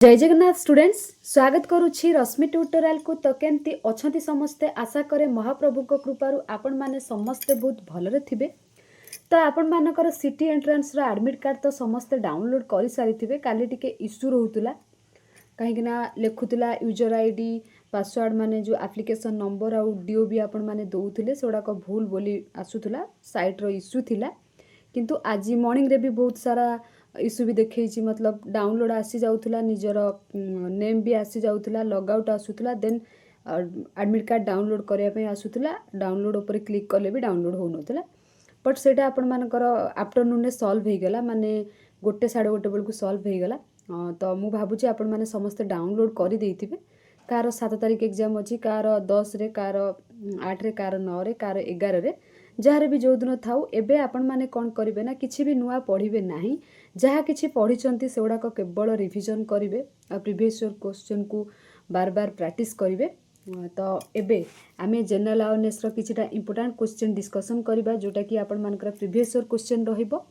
जय जगन्नाथ स्टूडेंट्स स्वागत करुछि रश्मि ट्यूटोरियल को। तो केमती अछंती समस्ते आशा करे महाप्रभु को कृपारु आपण माने समस्ते बहुत भलरे थिबे। तो आपण मानकर सिटी एंट्रांस रो एडमिट कार्ड तो समस्ते डाउनलोड करि सारी थिबे। काली टिके इश्यू रहउतला कहीं ना लेखुतला यूजर आईडी पासवर्ड माने जो एप्लिकेशन नंबर आ डीओ भी आपण माने दउथिले सेडा को भूल बोली आसुतला साइट रो इश्यू थिला। किंतु आज मॉर्निंग रे भी बहुत सारा इश्यू भी देखी मतलब डाउनलोड आसी जाउथला निजर नेम भी आसी जाउथला लॉग आउट आसुथला देन एडमिट कार्ड डाउनलोड करिया पे आसुथला डाउनलोड ऊपर क्लिक करले भी डाउनलोड हो नथला बट सेटा आपण मानकर आफ्टरनून ने सॉल्व हे गेला माने 1:30 बेल को सॉल्व हे गेला। तो मु भाबुची आपण माने समस्त डाउनलोड करि देइथिबे। कार 7 तारिख एग्जाम अछि कार 10 रे कार 8 रे कार 9 रे कार 11 रे जहाँ भी जो दिन थाउ एबे आपण माने कोन करिवे ना किछि भी नुआ पढ़िबे नाही। जहाँ किछि पढ़िचंती सेउडा को केवल रिवीजन करिवे आ प्रीवियस ईयर क्वेश्चन को बार बार प्रैक्टिस करिवे। तो एबे आमे जनरल अवेयरनेस रो किछिटा इंपोर्टेंट क्वेश्चन डिस्कशन करिबा जोटा कि आपण मानकर प्रीवियस ईयर क्वेश्चन रहिबो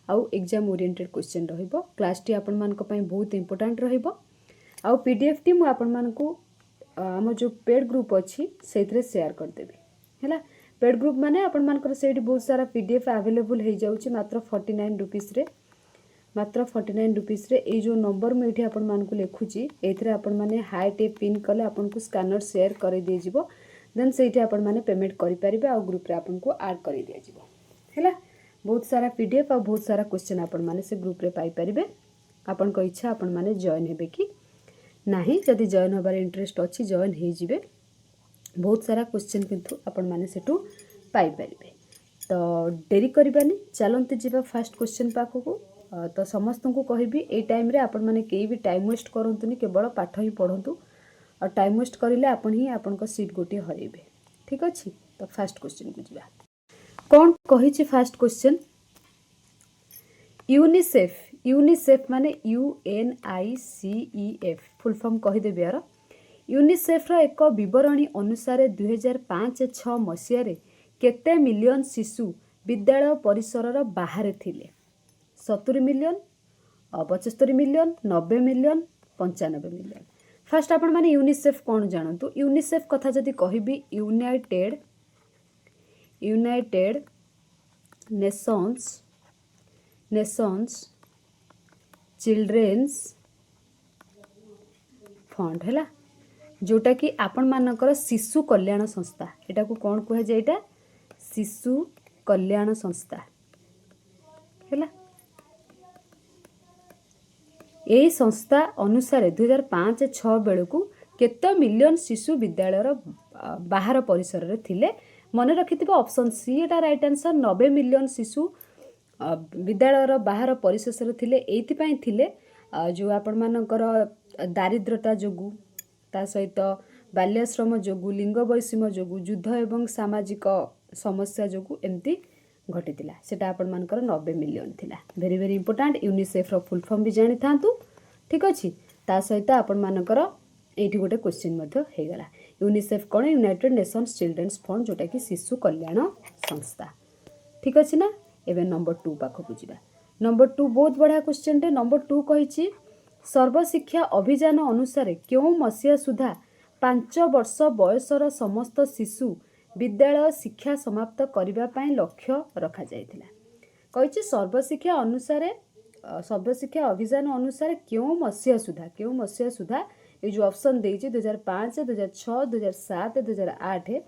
आउ एग्जाम ओरिएंटेड क्वेश्चन रहिबो। क्लास टी आपण मानक पई बहुत इंपोर्टेंट रहिबो आउ पीडीएफ टी मु आपण मानकू हम जो पेड ग्रुप अछि सेथरे शेयर कर देबी हैला। पेड ग्रुप माने आपण मानकर सेठी बहुत सारा पीडीएफ अवेलेबल हो जाउची मात्र 49 रुपीस रे। मात्र 49 रुपीस रे ए जो नंबर में एठी आपण मानकू लेखुची एथरे आपण माने हाई टेप पिन कले आपण को स्कैनर शेयर कर दे जिवो देन सेठी आपण माने पेमेंट करि परिबे आ ग्रुप रे आपण को ऐड कर दिया जिवो हैला। बहुत सारा पीडीएफ आ बहुत सारा क्वेश्चन आपण माने से ग्रुप रे पाई परिबे। आपण को इच्छा आपण माने जॉइन हेबे कि नाही जदि जॉइन होबार इंटरेस्ट अछि जॉइन हे जिवे। बहुत सारा क्वेश्चन किंतु आपण माने सेटू पाई परिबे। तो डेरी करबानी चलंती जीवा फर्स्ट क्वेश्चन पाखो को। तो समस्त को कहबी ए टाइम रे आपण माने केई भी टाइम वेस्ट करंतुनी केवल पाठ ही पढंतु और टाइम वेस्ट करिले आपण ही आपण को सीट गोटी हरेबे। ठीक अछि तो फर्स्ट क्वेश्चन को जीवा कोन कहि छी। फर्स्ट क्वेश्चन यूनिसेफ यूनिसेफ माने UNICEF फुल फॉर्म कहि देबे यार। यूनिसेफ रो एक विवरणी अनुसार 2005-6 मसिया रे केते मिलियन शिशु विद्यालय परिसर रो बाहर थिले। 70 million 75 million 90 million 95 million. First आपण माने यूनिसेफ कोन जानंतु। यूनिसेफ कथा जदि कहिबी यूनाइटेड नेशंस चिल्ड्रेन्स फंड हैला जोटा कि आपण मानकर शिशु कल्याण संस्था एटा को कोन कहे जायटा शिशु कल्याण संस्था हैला। यही संस्था अनुसार 2005-6 बेलू को केते मिलियन शिशु विद्यालय बाहर परिसर रे थिले। मन रखिथिबो ऑप्शन सी एटा राइट आंसर। 90 मिलियन शिशु विद्यालय बाहर परिसर थिले एथि पई थिले जो आपण मानकर दारिद्रता जोगु ता सहित बाल्याश्रम जोगु लिंग वैषम्य जोगु युद्ध एवं सामाजिक समस्या जोगु एमती घटितिला सेटा आपण मानकर 90 मिलियन थिला। वेरी वेरी इंपोर्टेंट यूनिसेफ रो फुल फॉर्म भी जानि थांतु। ठीक अछि ता सहित आपण मानकर एठी गोटे क्वेश्चन मध्ये हे गला। यूनिसेफ कोन यूनाइटेड नेशंस चिल्ड्रेन्स फंड जोटा कि शिशु कल्याण संस्था। ठीक अछि ना। एबे नंबर 2 पाखो बुझिबा। नंबर 2 बहुत बड़ा क्वेश्चन रे। नंबर 2 कहिछि सर्वशिक्षा अभियान अनुसार क्यों मसिया सुधा 5 वर्ष बयसर समस्त शिशु विद्यालय शिक्षा समाप्त करिबा पई लक्ष्य रखा जायतिला। कहिछि सर्वशिक्षा अनुसार सर्वशिक्षा अभियान अनुसार क्यों मसिया सुधा ये जो ऑप्शन देछि 2005 2006 2007 2008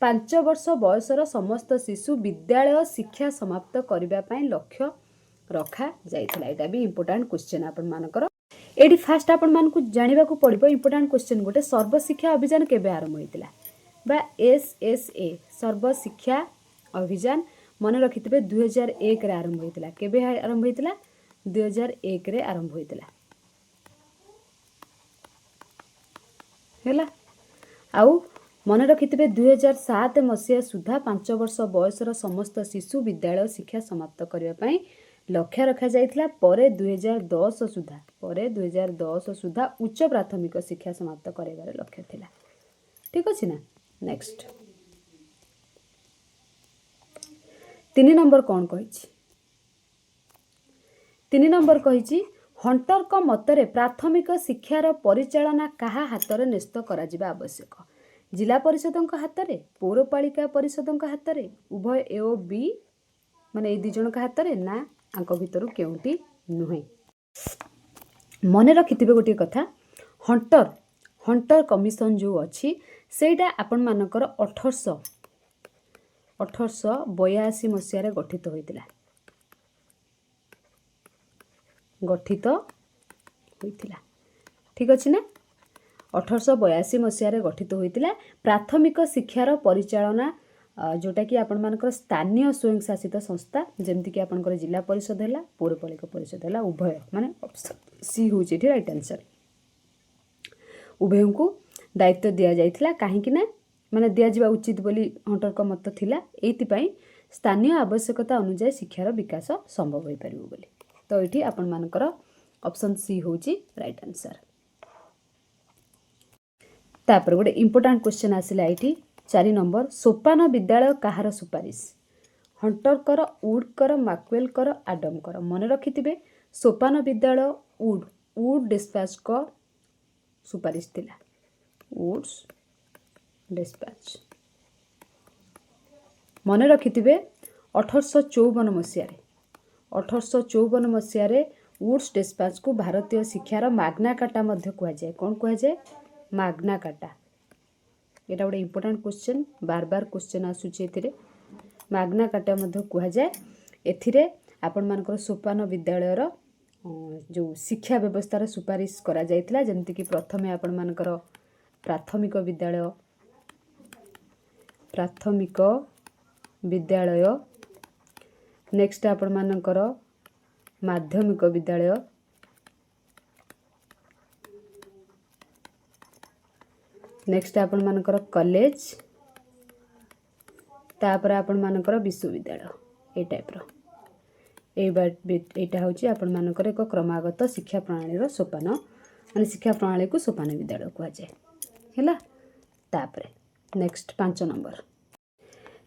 5 वर्ष बयसर समस्त शिशु विद्यालय शिक्षा समाप्त करिबा पई लक्ष्य रखा जायतिला। एटा भी इंपोर्टेंट क्वेश्चन आपण मानकर एडी फास्ट आपण मान को जानिबा को पड़िबो। इंपोर्टेंट क्वेश्चन गोटे सर्वशिक्षा अभियान केबे आरंभ होइतिला बा SSA सर्वशिक्षा अभियान मन रखिथिबे 2001 रे आरंभ होइतिला। केबे आरंभ होइतिला 2001 रे आरंभ होइतिला हैला। आउ मन रखिथिबे 2007 मसिया सुधा 5 वर्ष बयसर समस्त शिशु विद्यालय शिक्षा समाप्त करिया पई लक्ष्य रखा जाइथिला। परे 2010 सुधा उच्च प्राथमिक शिक्षा समाप्त करेबार लक्ष्य थिला। ठीक अछि ना। नेक्स्ट 3 नंबर कोन कहिछि। 3 नंबर कहिछि हंटर मतरे प्राथमिक शिक्षार परिचालना क्या हाथ में न्यस्त करा आवश्यक जिला परिषदों हाथ में पौरपालिका परिषदों हाथ में उभय ए और बी माने दु जन हाथ में ना आंक भितर केउटी नुहे मन रखिथिबे गोटे कथा हंटर हंटर कमिशन जो अच्छी सेटा आपण मानकर 1882 मसीह गठित होइतिला ठीक अच्छे ना 1882 मसीह गठित होइतिला प्राथमिक शिक्षार परिचालना जोटा कि आपण मानकर स्थानीय स्वयं शासित संस्था जमती कि आपनकर जिला परिषद है पौरपालिका परिषद है उभय माने सी हूँ राइट आंसर उभय को दायित्व दि जाइथिला काहेकि ना माने दिया जिबा उचित बोली हंटर का मत थिला एतिपई स्थानीय आवश्यकता अनुसार शिक्षार विकास संभव हो पारिबो बोली तो एठी आपण मानकर ऑप्शन सी होची राइट आंसर तापर गोटे इंपोर्टेंट क्वेश्चन आसिला एठी 4 नंबर सोपान विद्यालय कहार सुपारिश हंटर कर वुड कर मैक्सवेल कर आडम कर मन रखिथिबे सोपान विद्यालय वुड डिस्पैच को सुपारिश थिला वुड्स डिस्पैच मन रखिथिबे 1854 मसीह वुड्स डिस्पैच को भारतीय शिक्षार माग्ना कार्टा मध्य कह जाए कौन कह जाए माग्ना कार्टा एटा गोटे इंपोर्टेंट क्वेश्चन बार बार क्वेश्चन आसुची एथिरे माग्ना कार्टा मध्य कह जाए एथिरे आपण मानकर सोपान विद्यालयर जो शिक्षा व्यवस्थार सुपारिश करा जायतिला जेमति कि प्रथमे आपण मानकर प्राथमिक विद्यालय नेक्स्ट आपण मानकर माध्यमिक विद्यालय नेक्स्ट आपण मानकर कॉलेज तापर आपण मानकर विश्वविद्यालय ए टाइप रो एटा होची आपण मानकर एक क्रमागत शिक्षा प्रणाली सोपान माने शिक्षा प्रणाली को सोपान विद्यालय कह जाए हैला तापर नेक्स्ट 5 नंबर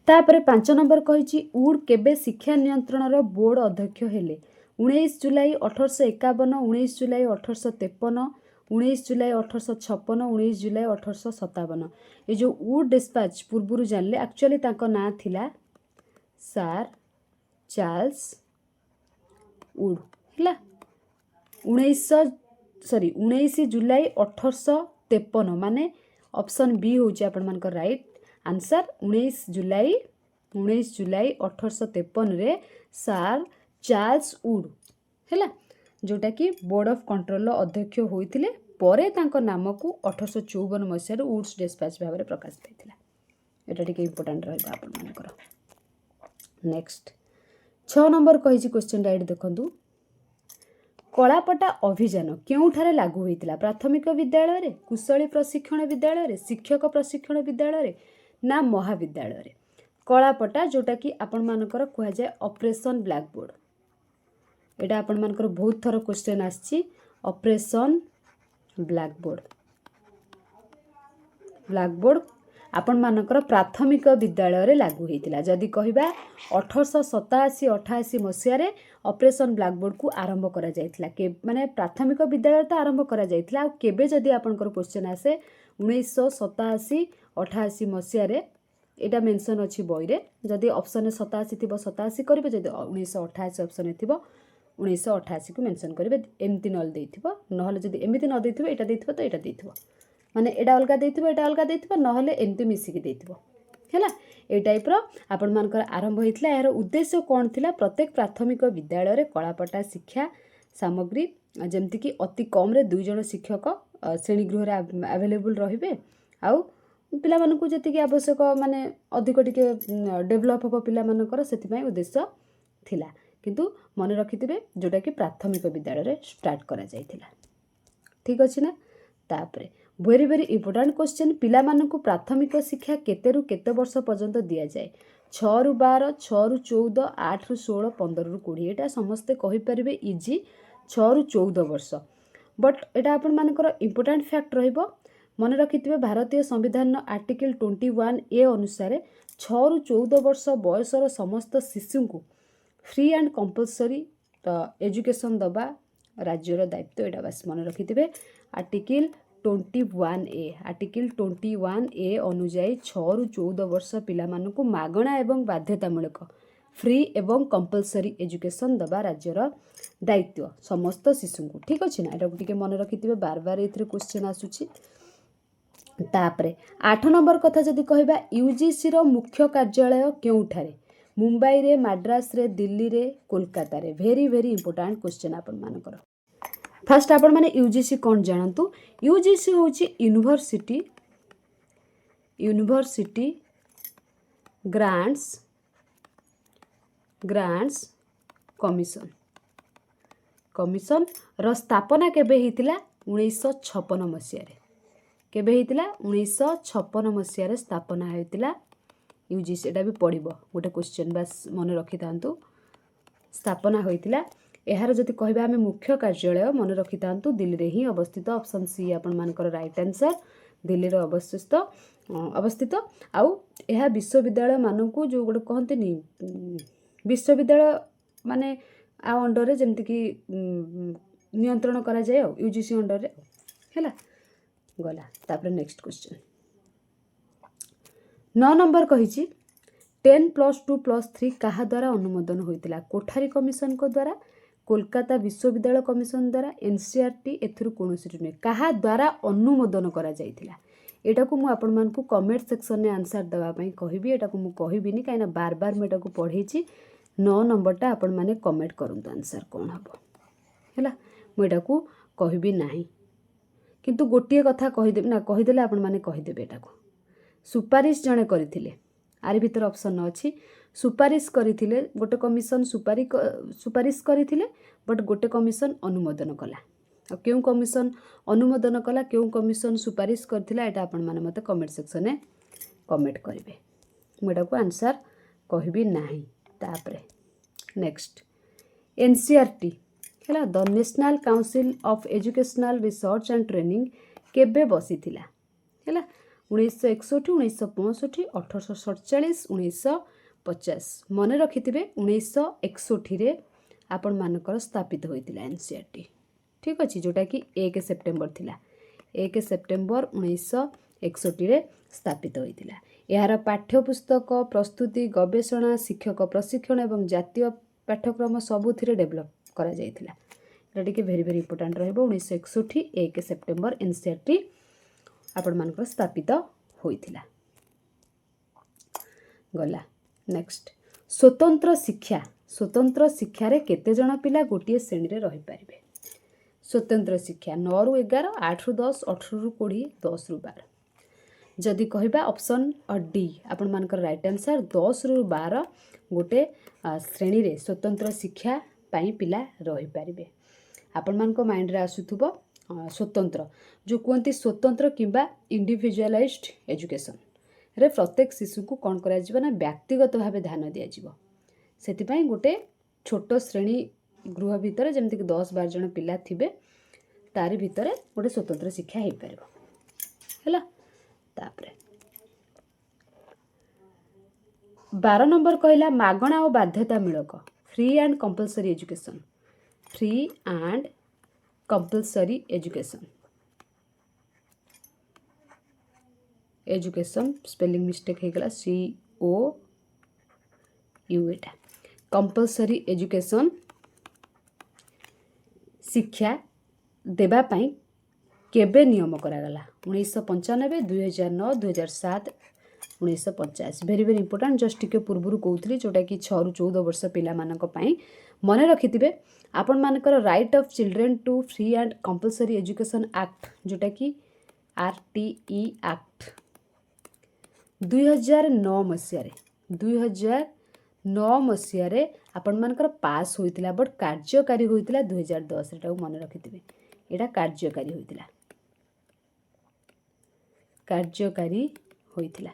तापर 5 नंबर कहिची वुड केबे शिक्षा नियंत्रण रो बोर्ड अध्यक्ष हेले 19 जुलाई 1851 19 जुलाई 1853 19 जुलाई 1856 19 जुलाई 1857 ये जो वुड डिस्पैच पूर्व जानले एक्चुअली ताको ना थिला सर चार्ल्स वुड हैला 19 जुलाई 1853 माने ऑप्शन बी होची आपण मानकर राइट आंसर 19 जुलाई 1853 रे सर चार्ल्स वुड हैला जोटा कि बोर्ड ऑफ कंट्रोल अध्यक्ष होइतिले परे तांको नाम को 1854 मसीह वुड्स डिस्पैच भाव में प्रकाश पाइथिला एटा टिके इंपोर्टेंट रहबा आपण मानकर नेक्स्ट 6 नंबर कहिछि क्वेश्चन राइट देखंतु कलापटा अभियान केउठारे लागू होइतिला प्राथमिक विद्यालय रे कुशली प्रशिक्षण विद्यालय रे शिक्षक प्रशिक्षण विद्यालय रे ना महाविद्यालय रे कलापटा जोटा कि आपण मानकर कह जाए ऑपरेशन ब्लैक बोर्ड एटा आपण मानकर बहुत थर क्वेश्चन आछि ऑपरेशन ब्लैक बोर्ड आपण मानकर प्राथमिक विद्यालय रे लागू होइतिला जदि कहिबा 1887-88 मसीह रे ऑपरेशन ब्लैक बोर्ड को आरंभ करा जायतिला के माने प्राथमिक विद्यालय तो आरंभ करा जायतिला आ केबे जदि आपनकर क्वेश्चन आसे 1987-88 मसीह रे एटा मेंशन अछि बई रे जदि ऑप्शन 87 थिबो 87 करिवे जदि 1988 ऑप्शन थिबो 1988 को मेंशन करेंगे एमती नल देथिबो नहले जदि एमती न देथिबो एटा देथिबो तो एटा देथिबो माने एटा अलगा देथिबो एटा अलगा देथिबो नहले एमती मिसिक देथिबो हैला ए टाइप रो आपण मानकर आरंभ होइतला यार उद्देश्य कोन थिला प्रत्येक प्राथमिक विद्यालय रे कलापटा शिक्षा सामग्री जेमति कि अति कम रे 2 जण शिक्षक श्रेणी गृह रे अवेलेबल रहिबे आउ पिला मानकु जति कि आवश्यक माने अधिक टिके डेवलप हो पिला मानकर सेति पई उद्देश्य थिला किंतु मन रखिथिबे जोटा कि प्राथमिक विद्यालय रे स्टार्ट करा जायतिला ठीक अछि ना तापरे वेरी वेरी इंपोर्टेंट क्वेश्चन पिला मानकु प्राथमिक शिक्षा केते रु केते वर्ष पर्यंत दिया जाए 6 रु 12 6 रु 14 8 रु 16 15 रु 20 एटा समस्ते कहि परिबे इजी 6 रु 14 वर्ष बट एटा आपण मानकर इंपोर्टेंट फैक्ट रहइबो मन रखिथिबे भारतीय संविधान आर्टिकल 21 ए अनुसार 6 रु 14 वर्ष बयसर समस्त शिशु को फ्री एंड कंपलसरी एजुकेशन दबा राज्यर दायित्व एटा बस मन रखिथिबे। आर्टिकल 21A आर्टिकल 21A अनुଯାयी 6 रु 14 वर्ष पिला मानकु मागणा एवं बाध्यतामूलक फ्री एवं कंपलसरी एजुकेशन दबा राज्यर दायित्व समस्त शिशु को। ठीक अच्छे ना, यहाँ टे मन रखिथे बार बार ये क्वेश्चन आसूची। तापरे 8 नंबर कथा जदि कहबा यूजीसी रो मुख्य कार्यालय केउठारे मुंबई रे, मद्रास रे, दिल्ली रे, कोलकाता रे। वेरी वेरी इंपोर्टेंट क्वेश्चन आपण मानकर। फर्स्ट आपण माने यूजीसी कौन जानतु। यूजीसी होची यूनिवर्सिटी ग्रांट्स कमिशन रो स्थापना केबे हितिला 1956 मसिया रे। केबे हितिला 1956 मसिया रे स्थापना हेतिला यूजीसी। एटा भी पड़िबो गोटे क्वेश्चन बस मन रखि थांतु। स्थापना होइतिला एहार जदि कहबा आमे मुख्य कार्यालय मन रखि थांतु दिल्ली रे ही अवस्थित। ऑप्शन सी आपण मानकर राइट आंसर दिल्ली रो अवस्थित। आउ एहा विश्वविद्यालय मानकु जो गोटे कहंतनी विश्वविद्यालय माने आ अंडर रे जेमति कि नियंत्रण करा जाय यूजीसी अंडर रे हैला गला। तापर नेक्स्ट क्वेश्चन 9 नंबर कहिछि 10+2+3 कहा द्वारा अनुमोदन होइतिला। कोठारी कमिशन को द्वारा, कोलकाता विश्वविद्यालय कमिशन द्वारा, एनसीईआरटी एथुरु कोनोसी नै कहा द्वारा अनुमोदन करा जाइतिला। एटा को मु आपण मानकु कमेंट सेक्शन में आंसर दवा पई कहिबी। एटा को मु कहिबिनी काइना बार बार मैं एटा को पढेछि। 9 नंबरटा आपण माने कमेंट करंतु आंसर कोन हबो हैला। मु एटा को कहिबी नाही किंतु गोटिए कथा कहिदेबे ना, कहिदेले आपण माने कहिदेबे। एटा को सुपारिश जणे करिथिले आरि भीतर ऑप्शन अछि। सुपारिश करिथिले गोटे कमिशन सुपारिश करिथिले बट गोटे कमिशन अनुमोदन कला। आ केउ कमिशन अनुमोदन कला केउ कमिशन सुपारिश करथिला एटा आपण माने मते कमेंट सेक्शन में कमेंट करिवे। मोडा को आंसर कहबी नाही। तापरे नेक्स्ट एनसीईआरटी हैला the national council of educational research and training केबे बसिथिला हैला 1961 1965 1847 1950 मन रखिथिबे 1961 रे आपण मानकर स्थापित होइतिला एनसीईआरटी। ठीक अछि जोटा कि 1 सेप्टेम्बर थिला 1 सेप्टेम्बर 1961 रे स्थापित होइतिला। यार पाठ्यपुस्तक प्रस्तुति गवेषणा शिक्षक प्रशिक्षण एवं जातीय पाठ्यक्रम सबुथिरे डेभलप करा जाइतिला। एटा टिके भेरी भेरी इंपोर्टेंट रहबो 1961 1 सेप्टेम्बर एनसीईआरटी आपण मानकर स्थापित होइतिला। गला नेक्स्ट स्वतंत्र शिक्षा रे केते जण पिला गोटिए श्रेणी रे रहि परिबे। स्वतंत्र शिक्षा 9 रु 11 8 रु 10 18 रु 20 10 रु 12। जदि कहबा ऑप्शन डी आपण मानकर राइट आंसर 10 रु 12 गोटे श्रेणी रे स्वतंत्र शिक्षा पाई पिला रहि परिबे। आपण मानको माइंड रे आसुथुबो स्वतंत्र जो कहते स्वतंत्र किंबा इंडिविजुअलाइज्ड एजुकेशन रे प्रत्येक शिशु को कौन करा ना व्यक्तिगत भाव ध्यान दि जाइबो। सेति पई गोटे छोट श्रेणी गृह भितर जमती कि 10-12 जन पिला थिबे तारि भितर गोटे स्वतंत्र शिक्षा हे परबो हैला। तापरे 12 नंबर कहला मागणा और बाध्यतामूलक free and compulsory education. Free and compulsory education spelling mistake हे गला COU एटा कंपलसरी एजुकेशन शिक्षा देबा पई केबे नियम करागला 1995 2009 2007 1950। भेरी भेरी इंपोर्टेंट जस्ट टिके पूर्व कहूली जोटा कि 6 रु 14 वर्ष पिला मानक पई मन रखिथिबे। आपण मानकर right of children to free and compulsory education act जोटा कि RTE एक्ट 2009 मसिया रे आपण मानकर पास होइतिला बट कार्यकारी होइतिला 2010 एटा मन रखिथिबे। एटा कार्यकारी होइतिला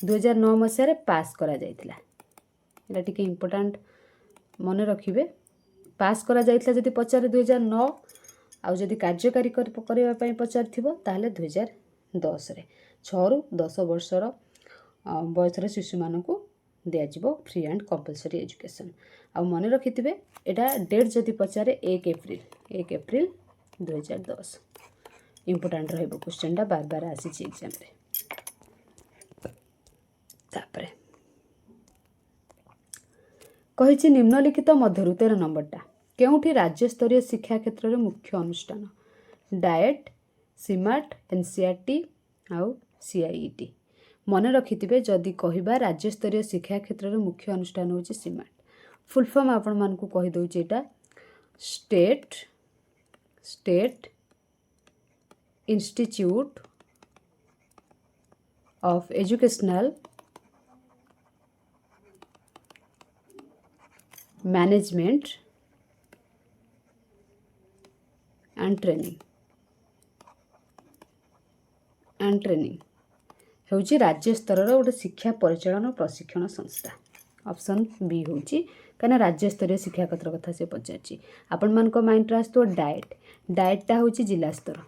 2009 मसिया रे पास करा जाइतिला। एटा टिके इंपोर्टेंट मन रखिबे। पास करा जाइतिला जदि पचारे 2009 आउ जदि कार्यकारी करबा पई पचारथिबो ताले 2010 रे 6 रु 10 वर्षर बयसर शिशु मानकु दिया जिवो फ्री एंड कंपलसरी एजुकेशन। आ मन रखिथिबे एटा डेट जदि पचारे 1 एप्रिल 2010 इम्पोर्टेंट रहइबो क्वेश्चनटा बार बार आसी एग्जाम रे। तापरे कहिछि निम्नलिखित मध्यरु 13 नंबरटा केउठी राज्य स्तरीय शिक्षा क्षेत्र रे मुख्य अनुष्ठान डाएट सीमार्ट एनसीईआरटी आउ सीआईईटी मन रखिथिबे जदि कहिबा राज्य स्तरीय शिक्षा क्षेत्र रे मुख्य अनुष्ठान होछि सीमार्ट फुल फॉर्म आपण मानकु कहि दउछि एटा state institute of educational management and training होची राज्य स्तर गोटे शिक्षा परिचालन और प्रशिक्षण संस्था ऑप्शन बी होची कना राज्य स्तरीय शिक्षा क्षेत्र कथा से पचारची आपण मान को माइंड रास तो डाएटटा होची जिला स्तर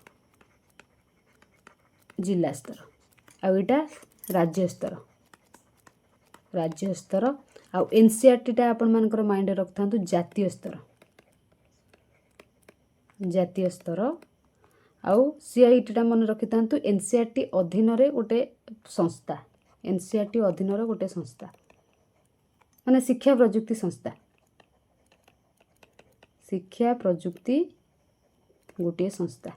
आ एटा राज्य स्तर आ एनसीईआरटी टा आपण मान को माइंड रखथांतु जातीय स्तर आउ सीआईईटी टा मन रखिथांतु एनसीईआरटी अधीन रे गोटे संस्था माने शिक्षा प्रजुक्ति गोटे संस्था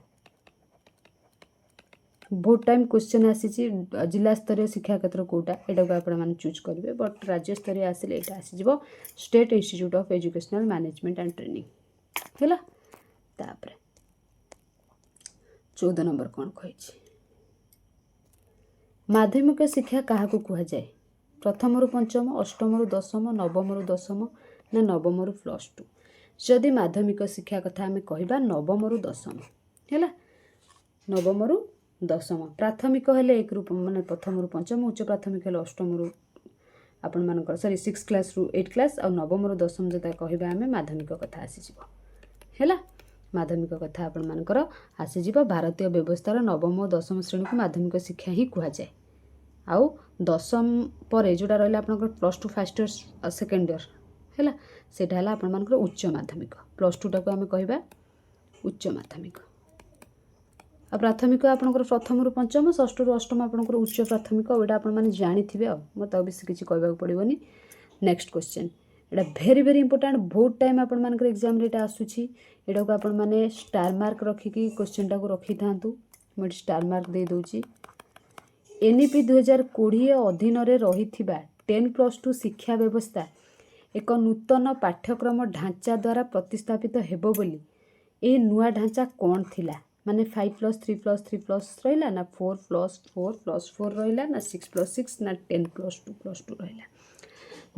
बहुत टाइम क्वेश्चन आसी जिला स्तरीय शिक्षा क्षेत्र कोटा एटा को आपण माने चूज करिवे बट राज्य स्तरीय आसिले एटा आसी जिवो state institute of educational management and training हैला। तापरे 14 नंबर कौन कही माध्यमिक शिक्षा क्या कह जाए प्रथम रु पंचम अष्टम रु दशम नवम रु दशम ना नवम रु +2 जदि माध्यमिक शिक्षा कथा आम कहबा नवम रु दशम है नवम रु दशम प्राथमिक हेले 1 रु माने प्रथम रु पंचम उच्च प्राथमिक हेले अष्टम रु आपण मानकर सॉरी 6 क्लास रु 8 क्लास और नवम रु दशम जता कहबा आम माध्यमिक कथा आसी जिवो हैला। माध्यमिक कथा आपण मानकर आसी जिवो भारतीय व्यवस्थार नवम और दशम श्रेणी को माध्यमिक शिक्षा ही कह जाए आउ दशम पर जोटा रहा आपंकर +2 फर्स्ट इयर सेकेंड इयर है सेटा है आपण मानकर उच्च माध्यमिक +2 टाक आम कहबा उच्च माध्यमिक आ प्राथमिक आपंकर प्रथम रु पंचम षष्ठ रु अष्टम आपंकर उच्च प्राथमिक एटा आपण माने जानिथिबे आ मत बेसी किछि कहबाक पड़िबोनी। नेक्स्ट क्वेश्चन एटा वेरी इंपोर्टेंट बहुत टाइम आपण मानकर एग्जाम रे एटा आसुछि एटा को आपण माने स्टार मार्क रखिकी क्वेश्चन टाको रखि थांतु म स्टार मार्क दे दोछि एनईपी 2020 अधीन रे रहिथिबा 10+2 शिक्षा व्यवस्था एक नूतन पाठ्यक्रम ढांचा द्वारा प्रतिस्थापित हेबो बोली ए नुआ ढांचा कौन थिला माने 5+3+3+ रहिला ना 4+4+4 रहिला ना 6+6 ना 10+2+2 रहिला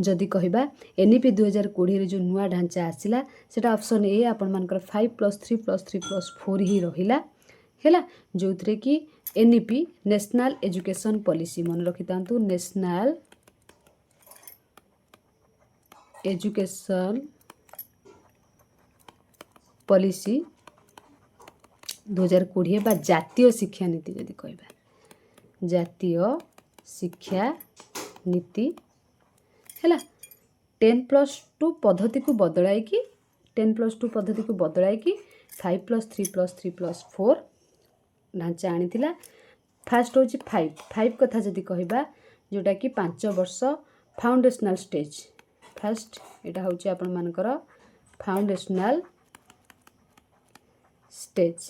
जदि कहबा एनईपी 2020 रे जो नुआ ढांचा आसिला सेटा ऑप्शन ए आपण मानकर 5+3+3+4 ही रहिला हैला जो थरे कि एनईपी नेशनल एजुकेशन पॉलिसी मन रखितांतु नेशनल एजुकेशन पॉलिसी 2020 बा जातीय शिक्षा नीति जदि कहबा जातीय शिक्षा नीति हैला 10+2 पद्धति को बदलाई कि 10+2 पद्धति को बदलाई कि 5+3+3+4 ढांचा आनी थिला फास्ट होची 5 कथा जदि कहबा जोटा कि 5 वर्ष फाउंडेशनल स्टेज फास्ट एटा होची आपण मानकर फाउंडेशनल स्टेज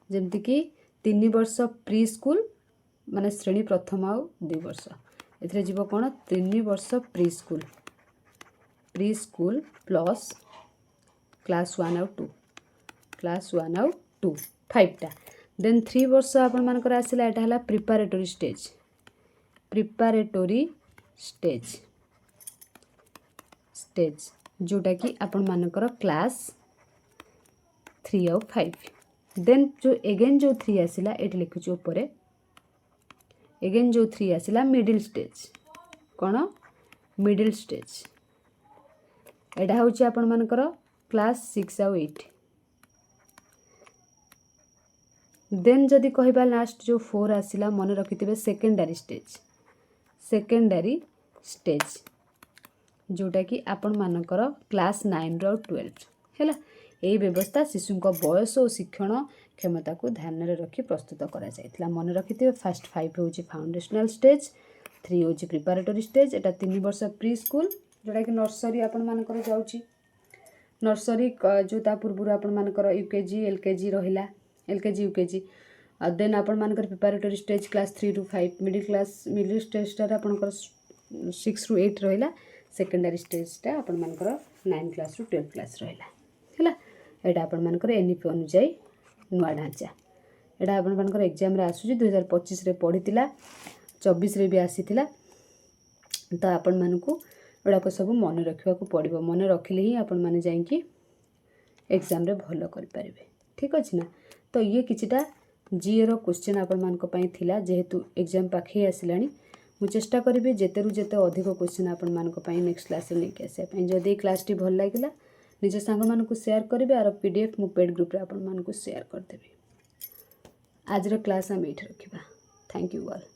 जेमति कि 3 वर्ष प्री स्कूल माने श्रेणी प्रथम आ 2 वर्ष एथरे जीवो कोन 3 वर्ष प्री स्कूल प्लस क्लास 1 और 2 5 टा देन 3 वर्ष आपण मानकर आसिला एटा हला प्रिपरेटरी स्टेज जोटा कि आपण मानकर क्लास 3 और 5 देन जो एगेन जो 3 आसिला एट लिखुची ऊपर एगेन जो 3 आसिला मिडिल स्टेज कोन मिडिल स्टेज एटा होची आपण मानकर क्लास 6 और 8 देन जदि कहबा लास्ट जो 4 आसिला मन रखिथिबे सेकेंडरी स्टेज जोटा कि आपण मानकर क्लास 9 रो 12 है। यही व्यवस्था शिशु बयस और शिक्षण क्षमता को ध्यान में रखी प्रस्तुत करा मन रखि थे। फास्ट 5 हूँ फाउंडेशनल स्टेज, 3 हूँ प्रिपारेटरी स्टेज, एटा 3 वर्ष प्री स्कूल जोटा कि नर्सरी आपण मानकर जाउची। नर्सरी जो ता पूर्व आपण मानकर यूकेजी एलकेजी रहिला, एलकेजी यूकेजी देन आपण मानकर प्रिपारेटरी स्टेज क्लास 3 रू 5, मिडिल स्टेजटा आपणकर 6 रू 8 रहिला, सेकेंडरी स्टेजटा आपण मानकर 9 क्लास रू 12 क्लास रहिला है। एटा आपण मानकर एनईपी अनुसार नुआ ढांचा एटा आपण मानकर एग्जाम रे आसुची 2025 रे पढ़ीतिला, 24 रे भी आसीतिला। तो आपण मानकू एडाक सब मन रखा पड़ो, मन रखिले ही आपण माने जाइंकी एग्जाम रे भलो करि परिबे। ठीक अछि ना। तो ये किछिटा जीए रो क्वेश्चन आपण मानक पई थिला, जेहेतु एग्जाम पाखे आसिलानी मु चेष्टा करिबे जेतेरु जेते अधिक क्वेश्चन आपण मानक पई नेक्स्ट क्लास रे लेके आसे पई। जदि क्लास टी भल लागिला निज सांग मानकू शेयर करिबे, आर पीडीएफ मु पेड ग्रुप रे आपण मानकू शेयर कर देबे। आज रो क्लास हम एठ रखिबा। Thank you all.